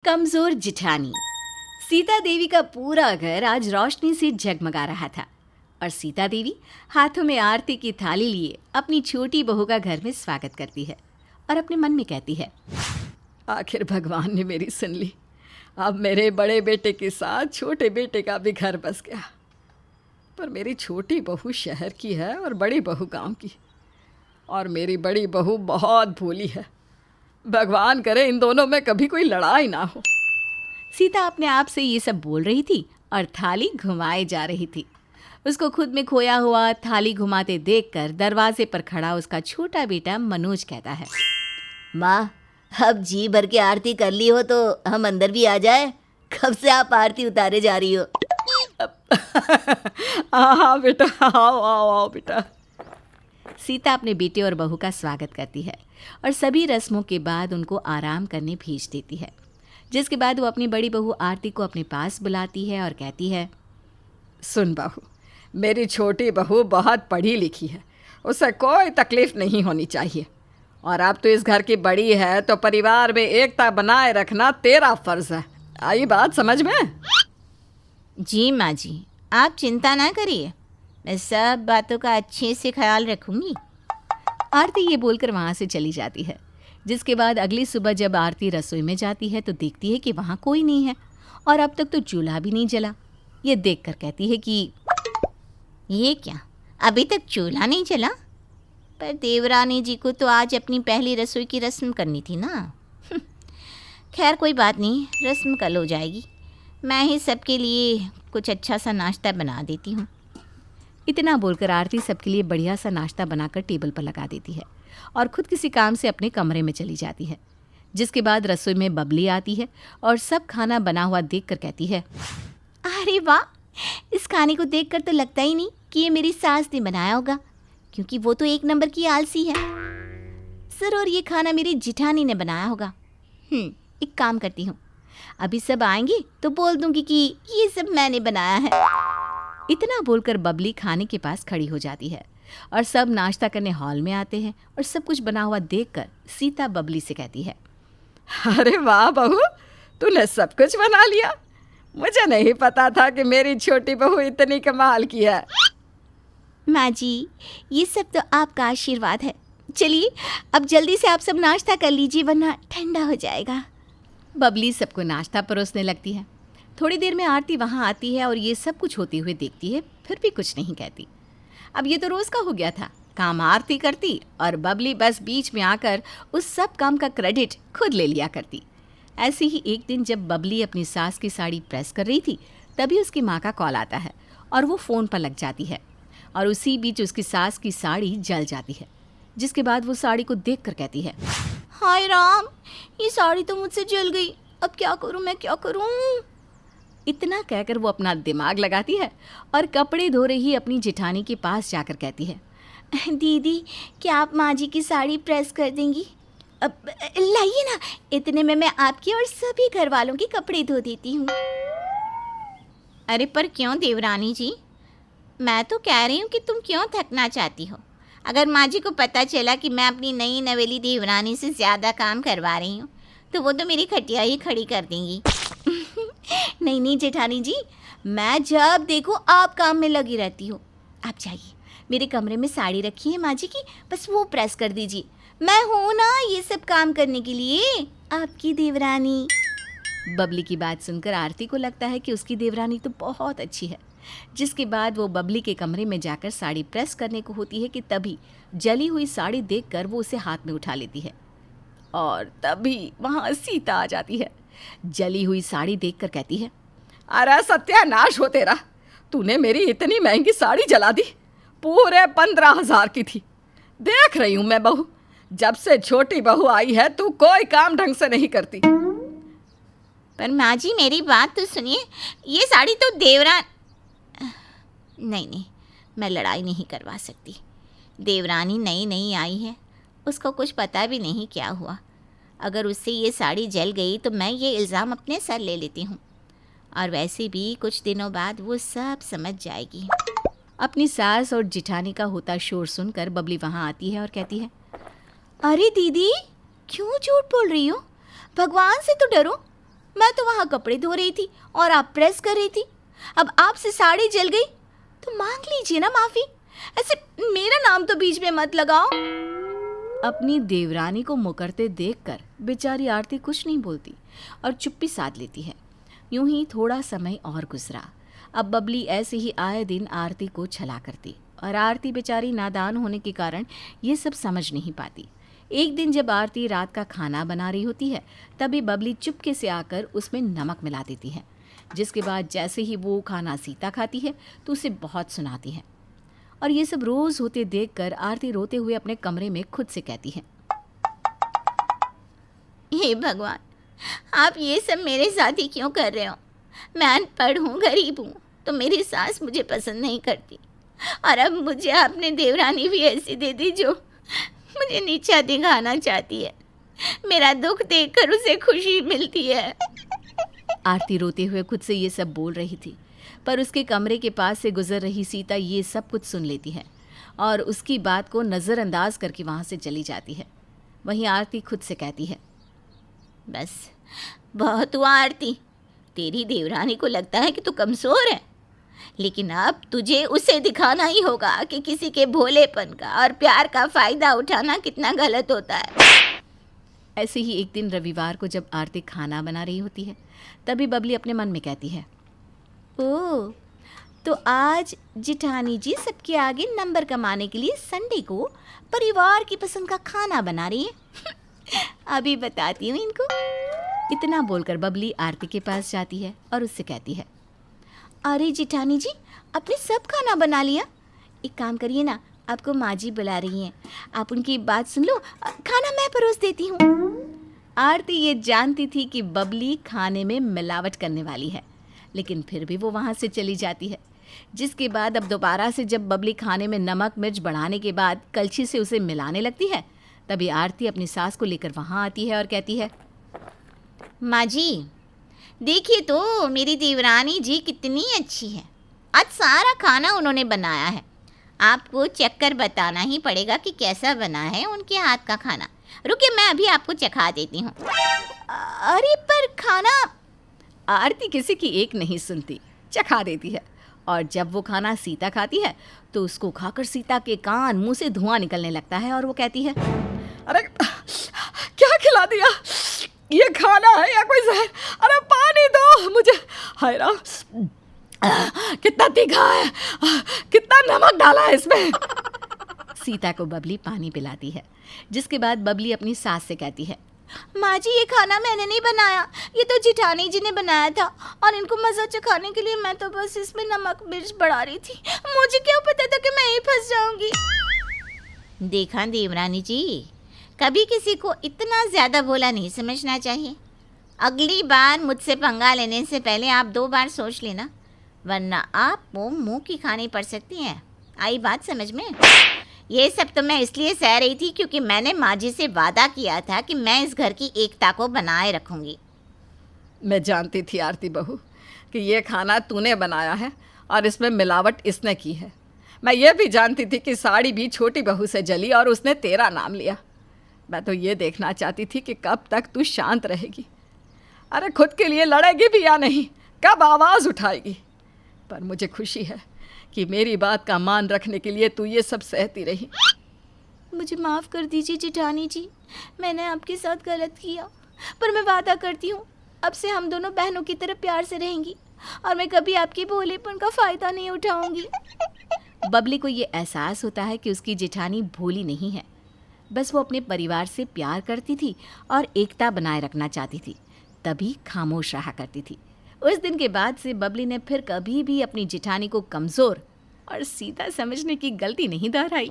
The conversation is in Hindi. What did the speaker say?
कमजोर जिठानी। सीता देवी का पूरा घर आज रोशनी से जगमगा रहा था और सीता देवी हाथों में आरती की थाली लिए अपनी छोटी बहू का घर में स्वागत करती है और अपने मन में कहती है, आखिर भगवान ने मेरी सुन ली। अब मेरे बड़े बेटे के साथ छोटे बेटे का भी घर बस गया। पर मेरी छोटी बहू शहर की है और बड़ी बहू गांव की, और मेरी बड़ी बहू बहुत भोली है। भगवान करे इन दोनों में कभी कोई लड़ाई ना हो। सीता अपने आप से ये सब बोल रही थी और थाली घुमाए जा रही थी। उसको खुद में खोया हुआ थाली घुमाते देखकर दरवाजे पर खड़ा उसका छोटा बेटा मनोज कहता है, माँ, अब जी भर के आरती कर ली हो तो हम अंदर भी आ जाए। कब से आप आरती उतारे जा रही हो? हाँ बेटा, आओ आओ आओ बेटा। सीता अपने बेटे और बहू का स्वागत करती है और सभी रस्मों के बाद उनको आराम करने भेज देती है, जिसके बाद वो अपनी बड़ी बहू आरती को अपने पास बुलाती है और कहती है, सुन बहू, मेरी छोटी बहू बहुत पढ़ी लिखी है, उसे कोई तकलीफ नहीं होनी चाहिए। और अब तो इस घर की बड़ी है तो परिवार में एकता बनाए रखना तेरा फर्ज है। आई बात समझ में? जी माँ जी, आप चिंता ना करिए, मैं सब बातों का अच्छे से ख्याल रखूंगी। आरती ये बोलकर वहाँ से चली जाती है। जिसके बाद अगली सुबह जब आरती रसोई में जाती है तो देखती है कि वहाँ कोई नहीं है और अब तक तो चूल्हा भी नहीं जला। ये देखकर कहती है कि ये क्या, अभी तक चूल्हा नहीं जला? पर देवरानी जी को तो आज अपनी पहली रसोई की रस्म करनी थी ना। खैर कोई बात नहीं, रस्म कल हो जाएगी। मैं ही सबके लिए कुछ अच्छा सा नाश्ता बना देती हूँ। इतना बोलकर आरती सबके लिए बढ़िया सा नाश्ता बनाकर टेबल पर लगा देती है और खुद किसी काम से अपने कमरे में चली जाती है। जिसके बाद रसोई में बबली आती है और सब खाना बना हुआ देखकर कहती है, अरे वाह, इस खाने को देखकर तो लगता ही नहीं कि ये मेरी सास ने बनाया होगा, क्योंकि वो तो एक नंबर की आलसी है। जरूर ये खाना मेरी जिठानी ने बनाया होगा। एक काम करती हूँ, अभी सब आएंगे तो बोल दूंगी कि ये सब मैंने बनाया है। इतना बोलकर बबली खाने के पास खड़ी हो जाती है और सब नाश्ता करने हॉल में आते हैं और सब कुछ बना हुआ देखकर सीता बबली से कहती है, अरे वाह बहू, तूने सब कुछ बना लिया। मुझे नहीं पता था कि मेरी छोटी बहू इतनी कमाल की है। माँ जी, ये सब तो आपका आशीर्वाद है। चलिए अब जल्दी से आप सब नाश्ता कर लीजिए, वरना ठंडा हो जाएगा। बबली सबको नाश्ता परोसने लगती है। थोड़ी देर में आरती वहाँ आती है और ये सब कुछ होते हुए देखती है, फिर भी कुछ नहीं कहती। अब ये तो रोज़ का हो गया था, काम आरती करती और बबली बस बीच में आकर उस सब काम का क्रेडिट खुद ले लिया करती। ऐसे ही एक दिन जब बबली अपनी सास की साड़ी प्रेस कर रही थी, तभी उसकी माँ का कॉल आता है और वो फ़ोन पर लग जाती है और उसी बीच उसकी सास की साड़ी जल जाती है। जिसके बाद वो साड़ी को देख कर कहती है, हाय राम, ये साड़ी तो मुझसे जल गई, अब क्या करूँ, मैं क्या करूँ? इतना कहकर वो अपना दिमाग लगाती है और कपड़े धो रही अपनी जेठानी के पास जाकर कहती है, दीदी, क्या आप माँ जी की साड़ी प्रेस कर देंगी? अब लाइए ना, इतने में मैं आपके और सभी घर वालों के कपड़े धो देती हूँ। अरे पर क्यों देवरानी जी, मैं तो कह रही हूँ कि तुम क्यों थकना चाहती हो? अगर माँ जी को पता चला कि मैं अपनी नई नवेली देवरानी से ज़्यादा काम करवा रही हूँ तो वो तो मेरी खटिया ही खड़ी कर देंगी। नहीं नहीं जेठानी जी, मैं जब देखो आप काम में लगी रहती हो। आप जाइए, मेरे कमरे में साड़ी रखी है माँ जी की, बस वो प्रेस कर दीजिए। मैं हूँ ना ये सब काम करने के लिए, आपकी देवरानी। बबली की बात सुनकर आरती को लगता है कि उसकी देवरानी तो बहुत अच्छी है। जिसके बाद वो बबली के कमरे में जाकर साड़ी प्रेस करने को होती है कि तभी जली हुई साड़ी देखकर वो उसे हाथ में उठा लेती है और तभी वहाँ सीता आ जाती है। जली हुई साड़ी देखकर कहती है, अरे सत्यानाश हो तेरा, तूने मेरी इतनी महंगी साड़ी जला दी, पूरे 15,000 की थी। देख रही हूँ मैं बहू, जब से छोटी बहू आई है तू कोई काम ढंग से नहीं करती। पर माँ जी मेरी बात तो सुनिए, ये साड़ी तो नहीं, मैं लड़ाई नहीं करवा सकती। देवरानी नई नई आई है, उसको कुछ पता भी नहीं क्या हुआ। अगर उससे ये साड़ी जल गई तो मैं ये इल्ज़ाम अपने सर ले लेती हूँ, और वैसे भी कुछ दिनों बाद वो सब समझ जाएगी। अपनी सास और जिठानी का होता शोर सुनकर बबली वहाँ आती है और कहती है, अरे दीदी, क्यों झूठ बोल रही हो? भगवान से तो डरो। मैं तो वहाँ कपड़े धो रही थी और आप प्रेस कर रही थी। अब आपसे साड़ी जल गई तो मांग लीजिए ना माफ़ी। ऐसे मेरा नाम तो बीच में मत लगाओ। अपनी देवरानी को मुकरते देखकर बेचारी आरती कुछ नहीं बोलती और चुप्पी साध लेती है। यूं ही थोड़ा समय और गुजरा। अब बबली ऐसे ही आए दिन आरती को छला करती और आरती बेचारी नादान होने के कारण ये सब समझ नहीं पाती। एक दिन जब आरती रात का खाना बना रही होती है तभी बबली चुपके से आकर उसमें नमक मिला देती है, जिसके बाद जैसे ही वो खाना सीता खाती है तो उसे बहुत सुनाती है। और ये सब रोज़ होते देखकर आरती रोते हुए अपने कमरे में खुद से कहती है, हे भगवान, आप ये सब मेरे साथ ही क्यों कर रहे हो? मैं अनपढ़ हूँ, गरीब हूँ, तो मेरी सास मुझे पसंद नहीं करती और अब मुझे आपने देवरानी भी ऐसी दे दी जो मुझे नीचा दिखाना चाहती है। मेरा दुख देखकर उसे खुशी मिलती है। आरती रोते हुए खुद से ये सब बोल रही थी, पर उसके कमरे के पास से गुजर रही सीता ये सब कुछ सुन लेती है और उसकी बात को नज़रअंदाज करके वहाँ से चली जाती है। वहीं आरती खुद से कहती है, बस बहुत हुआ आरती, तेरी देवरानी को लगता है कि तू कमज़ोर है, लेकिन अब तुझे उसे दिखाना ही होगा कि किसी के भोलेपन का और प्यार का फ़ायदा उठाना कितना गलत होता है। ऐसे ही एक दिन रविवार को जब आरती खाना बना रही होती है तभी बबली अपने मन में कहती है, ओह, तो आज जिठानी जी सबके आगे नंबर कमाने के लिए संडे को परिवार की पसंद का खाना बना रही है। अभी बताती हूँ इनको। इतना बोलकर बबली आरती के पास जाती है और उससे कहती है, अरे जिठानी जी, आपने सब खाना बना लिया? एक काम करिए ना, आपको माँ जी बुला रही हैं, आप उनकी बात सुन लो, खाना मैं परोस देती हूँ। आरती ये जानती थी कि बबली खाने में मिलावट करने वाली है, लेकिन फिर भी वो वहाँ से चली जाती है। जिसके बाद अब दोबारा से जब बबली खाने में नमक मिर्च बढ़ाने के बाद कलछी से उसे मिलाने लगती है तभी आरती अपनी सास को लेकर वहाँ आती है और कहती है, माँ जी, देखिए तो मेरी देवरानी जी कितनी अच्छी है। आज सारा खाना उन्होंने बनाया है। आपको चख कर बताना ही पड़ेगा कि कैसा बना है उनके हाथ का खाना। रुकिए, मैं अभी आपको चखा देती हूँ। अरे पर खाना। आरती किसी की एक नहीं सुनती, चखा देती है और जब वो खाना सीता खाती है तो उसको खाकर सीता के कान मुंह से धुआं निकलने लगता है और वो कहती है, अरे क्या खिला दिया? ये खाना है या कोई जहर? अरे पानी दो मुझे। हाय राम, कितना तीखा है, कितना नमक डाला है इसमें। सीता को बबली पानी पिलाती है, जिसके बाद बबली अपनी सास से कहती है, माँ जी, ये खाना मैंने नहीं बनाया, ये तो जिठानी जी ने बनाया था और इनको मज़ा चखाने के लिए मैं तो बस इसमें नमक मिर्च बढ़ा रही थी। मुझे क्या पता था कि मैं ही फंस जाऊंगी। देखा देवरानी जी, कभी किसी को इतना ज़्यादा भोला नहीं समझना चाहिए। अगली बार मुझसे पंगा लेने से पहले आप 2 बार सोच लेना, वरना आपको मुंह की खानी पड़ सकती है। आई बात समझ में? ये सब तो मैं इसलिए सह रही थी क्योंकि मैंने माँ जी से वादा किया था कि मैं इस घर की एकता को बनाए रखूँगी। मैं जानती थी आरती बहू कि ये खाना तूने बनाया है और इसमें मिलावट इसने की है। मैं ये भी जानती थी कि साड़ी भी छोटी बहू से जली और उसने तेरा नाम लिया। मैं तो ये देखना चाहती थी कि कब तक तू शांत रहेगी। अरे खुद के लिए लड़ेगी भी या नहीं, कब आवाज़ उठाएगी। पर मुझे खुशी है कि मेरी बात का मान रखने के लिए तू ये सब सहती रही। मुझे माफ़ कर दीजिए जिठानी जी, मैंने आपके साथ गलत किया, पर मैं वादा करती हूँ अब से हम दोनों बहनों की तरह प्यार से रहेंगी और मैं कभी आपके भोलेपन का फ़ायदा नहीं उठाऊंगी। बबली को ये एहसास होता है कि उसकी जेठानी भोली नहीं है, बस वो अपने परिवार से प्यार करती थी और एकता बनाए रखना चाहती थी, तभी खामोश रहा करती थी। उस दिन के बाद से बबली ने फिर कभी भी अपनी जेठानी को कमज़ोर और सीधा समझने की गलती नहीं दोहराई।